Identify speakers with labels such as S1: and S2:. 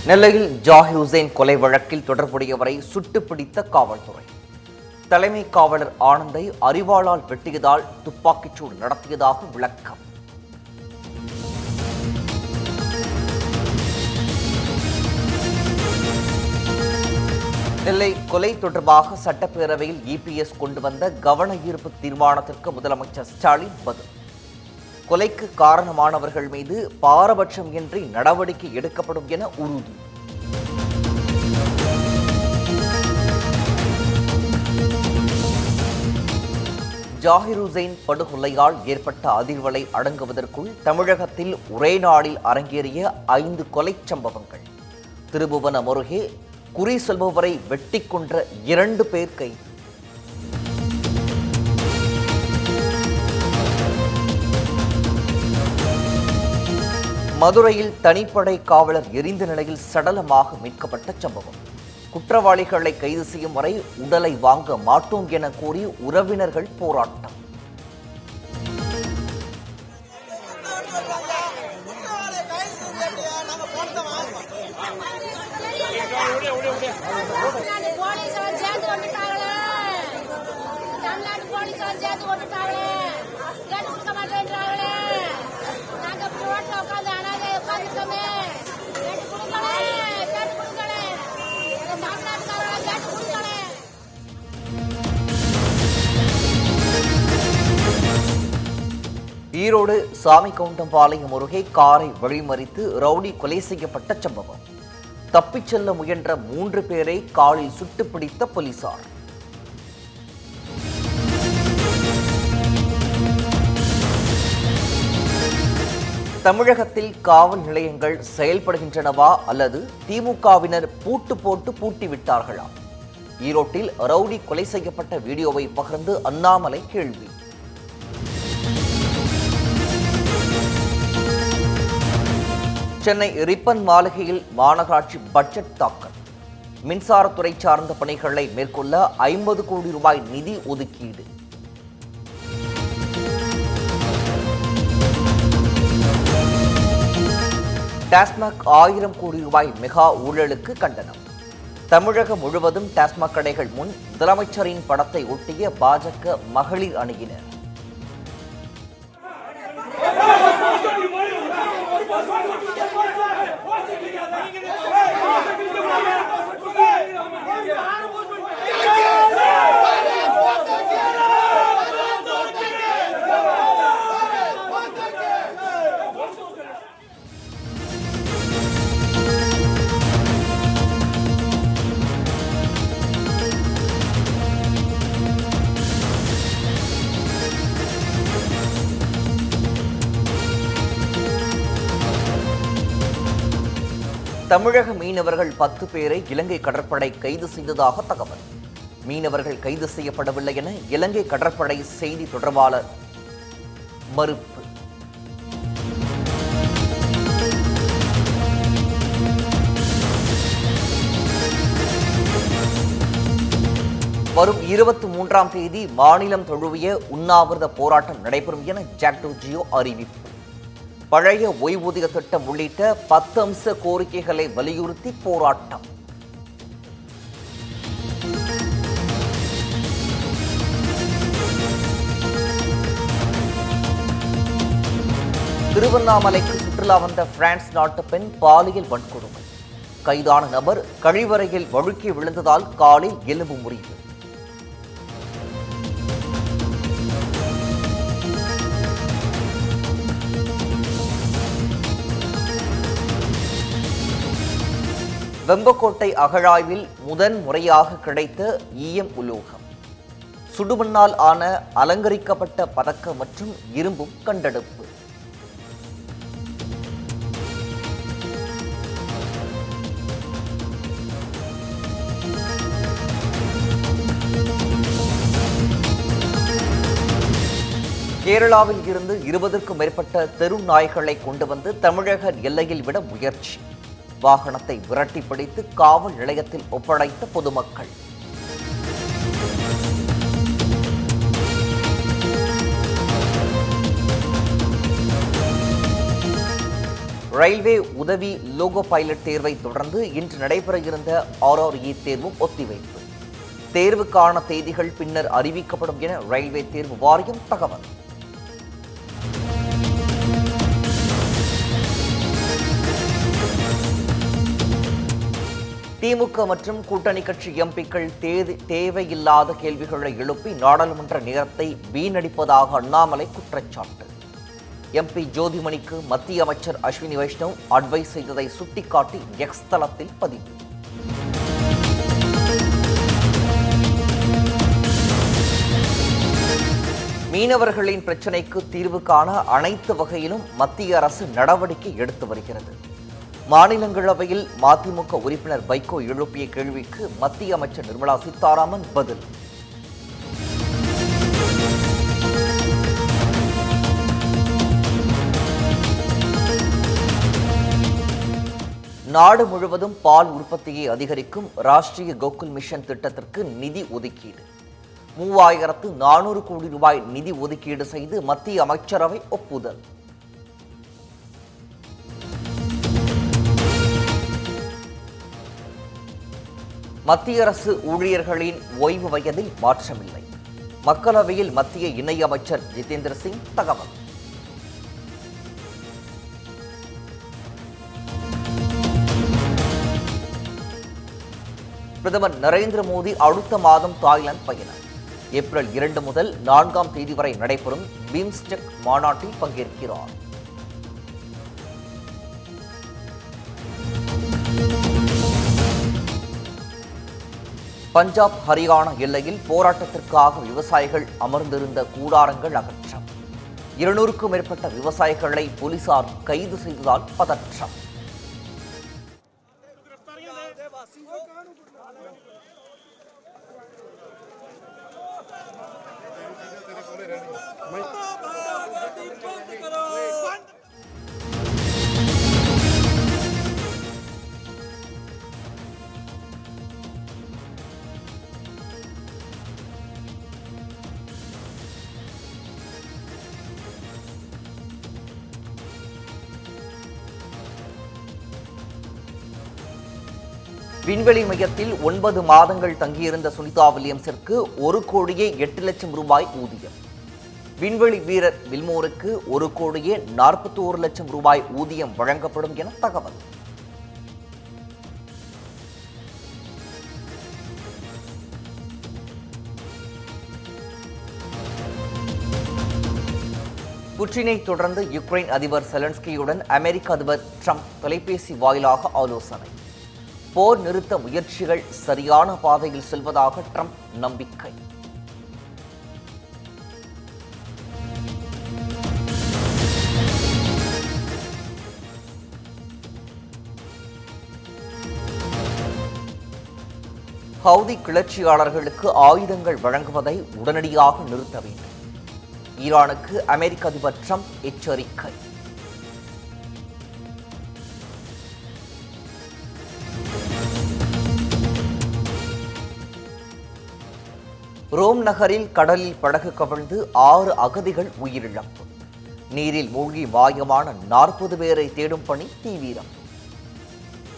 S1: நெல்லையில் ஜாகிர் ஹுசைன் கொலை வழக்கில் தொடர்புடையவரை சுட்டுப்பிடித்த காவல்துறை. தலைமை காவலர் ஆனந்தை அரிவாளால் வெட்டியதால் துப்பாக்கிச்சூடு நடத்தியதாக விளக்கம். நெல்லை கொலை தொடர்பாக சட்டப்பேரவையில் இபிஎஸ் கொண்டு வந்த கவன ஈர்ப்பு தீர்மானத்திற்கு முதலமைச்சர் ஸ்டாலின் பதில். கொலைக்கு காரணமானவர்கள் மீது பாரபட்சம் இன்றி நடவடிக்கை எடுக்கப்படும் என உறுதி. ஜாகிர் ஹுசைன் படுகொலையால் ஏற்பட்ட அதிர்வலை அடங்குவதற்குள் தமிழகத்தில் ஒரே நாளில் அரங்கேறிய 5 கொலை சம்பவங்கள். திருபுவனம் அருகே குறி சொல்பவரை வெட்டி கொன்ற 2 பேர் கைது. மதுரையில் தனிப்படை காவலர் எரிந்த நிலையில் சடலமாக மீட்கப்பட்ட சம்பவம். குற்றவாளிகளை கைது செய்யும் வரை உடலை வாங்க மாட்டோம் என கூறி உறவினர்கள் போராட்டம். ஈரோடு சாமிகவுண்டம்பாளையம் அருகே காரை வழிமறித்து ரவுடி கொலை செய்யப்பட்ட சம்பவம். தப்பிச் செல்ல முயன்ற 3 பேரை காலில் சுட்டுப்பிடித்த போலீசார். தமிழகத்தில் காவல் நிலையங்கள் செயல்படுகின்றனவா அல்லது திமுகவினர் பூட்டு போட்டு பூட்டிவிட்டார்களா? ஈரோட்டில் ரவுடி கொலை செய்யப்பட்ட வீடியோவை பகிர்ந்து அண்ணாமலை கேள்வி. சென்னை ரிப்பன் மாளிகையில் மாநகராட்சி பட்ஜெட் தாக்கல். மின்சாரத்துறை சார்ந்த பணிகளை மேற்கொள்ள 50 கோடி ரூபாய் நிதி ஒதுக்கீடு. டாஸ்மாக் 1000 கோடி ரூபாய் மெகா ஊழலுக்கு கண்டனம். தமிழகம் முழுவதும் டாஸ்மாக் கடைகள் முன் முதலமைச்சரின் படத்தை ஒட்டிய பாஜக மகளிர் அணியினர். தமிழக மீனவர்கள் 10 பேரை இலங்கை கடற்படை கைது செய்ததாக தகவல். மீனவர்கள் கைது செய்யப்படவில்லை என இலங்கை கடற்படை செய்தி தொடர்பாளர் மறுப்பு. வரும் 23ஆம் தேதி மாநிலம் தழுவிய உண்ணாவிரத போராட்டம் நடைபெறும் என ஜாக்டோ ஜியோ அறிவிப்பு. பழைய ஓய்வூதிய திட்டம் உள்ளிட்ட 10 அம்ச கோரிக்கைகளை வலியுறுத்தி போராட்டம். திருவண்ணாமலைக்கு சுற்றுலா வந்த பிரான்ஸ் நாட்டு பெண் பாலியல் வன்கொடுமை. கைதான நபர் கழிவறையில் வழுக்கி விழுந்ததால் காலில் எலும்பு முறிவு. வெம்பக்கோட்டை அகழாய்வில் முதன் முறையாக கிடைத்த ஈயம் உலோகம். சுடுமண்ணால் ஆன அலங்கரிக்கப்பட்ட பதக்கம் மற்றும் இரும்பும் கண்டெடுப்பு. கேரளாவில் இருந்து 20க்கும் மேற்பட்ட தெரு நாய்களை கொண்டு வந்து தமிழக எல்லையில் விட முயற்சி. வாகனத்தை விரட்டி பிடித்து காவல் நிலையத்தில் ஒப்படைத்த பொதுமக்கள். ரயில்வே உதவி லோகோ பைலட் தேர்வை தொடர்ந்து இன்று நடைபெற இருந்த RRE தேர்வும் ஒத்திவைப்பு. தேர்வுக்கான தேதிகள் பின்னர் அறிவிக்கப்படும் என ரயில்வே தேர்வு வாரியம் தகவல். திமுக மற்றும் கூட்டணி கட்சி எம்பிக்கள் தேவையில்லாத கேள்விகளை எழுப்பி நாடாளுமன்ற நேரத்தை வீணடிப்பதாக அண்ணாமலை குற்றச்சாட்டு. MP ஜோதிமணிக்கு மத்திய அமைச்சர் அஸ்வினி வைஷ்ணவ் அட்வைஸ் செய்ததை சுட்டிக்காட்டி எக்ஸ் தளத்தில் பதிவு. மீனவர்களின் பிரச்சினைக்கு தீர்வு காண அனைத்து வகையிலும் மத்திய அரசு நடவடிக்கை எடுத்து வருகிறது. மாநிலங்களவையில் மதிமுக உறுப்பினர் வைகோ எழுப்பிய கேள்விக்கு மத்திய அமைச்சர் நிர்மலா சீதாராமன் பதில். நாடு முழுவதும் பால் உற்பத்தியை அதிகரிக்கும் ராஷ்டிரிய கோகுல் மிஷன் திட்டத்திற்கு நிதி ஒதுக்கீடு. 3400 கோடி ரூபாய் நிதி ஒதுக்கீடு செய்து மத்திய அமைச்சரவை ஒப்புதல். மத்திய அரசு ஊழியர்களின் ஓய்வு வயதில் மாற்றமில்லை. மக்களவையில் மத்திய இணையமைச்சர் ஜிதேந்திர சிங் தகவல். பிரதமர் நரேந்திர மோடி அடுத்த மாதம் தாய்லாந்து பயணம். ஏப்ரல் 2 முதல் 4ஆம் தேதி வரை நடைபெறும் பிம்ஸ்டெக் மாநாட்டில் பங்கேற்கிறார். பஞ்சாப் ஹரியானா எல்லையில் போராட்டத்திற்காக விவசாயிகள் அமர்ந்திருந்த கூடாரங்கள் அகற்றம். 200க்கும் மேற்பட்ட விவசாயிகளை போலீசார் கைது செய்ததால் பதற்றம். விண்வெளி மையத்தில் 9 மாதங்கள் தங்கியிருந்த சுனிதா வில்லியம்ஸிற்கு 1,08,00,000 ரூபாய் ஊதியம். விண்வெளி வீரர் வில்மோருக்கு 1,41,00,000 ரூபாய் ஊதியம் வழங்கப்படும் என தகவல். புட்டினை தொடர்ந்து யுக்ரைன் அதிபர் செலன்ஸ்கியுடன் அமெரிக்க அதிபர் ட்ரம்ப் தொலைபேசி வாயிலாக ஆலோசனை. போர் நிறுத்த முயற்சிகள் சரியான பாதையில் செல்வதாக ட்ரம்ப் நம்பிக்கை. ஹவுதி கிளர்ச்சியாளர்களுக்கு ஆயுதங்கள் வழங்குவதை உடனடியாக நிறுத்த வேண்டும். ஈரானுக்கு அமெரிக்க அதிபர் ட்ரம்ப் எச்சரிக்கை. ரோம் நகரில் கடலில் படகு கவிழ்ந்து 6 அகதிகள் உயிரிழப்பு. நீரில் மூழ்கி மாயமான 40 பேரை தேடும் பணி தீவிரம்.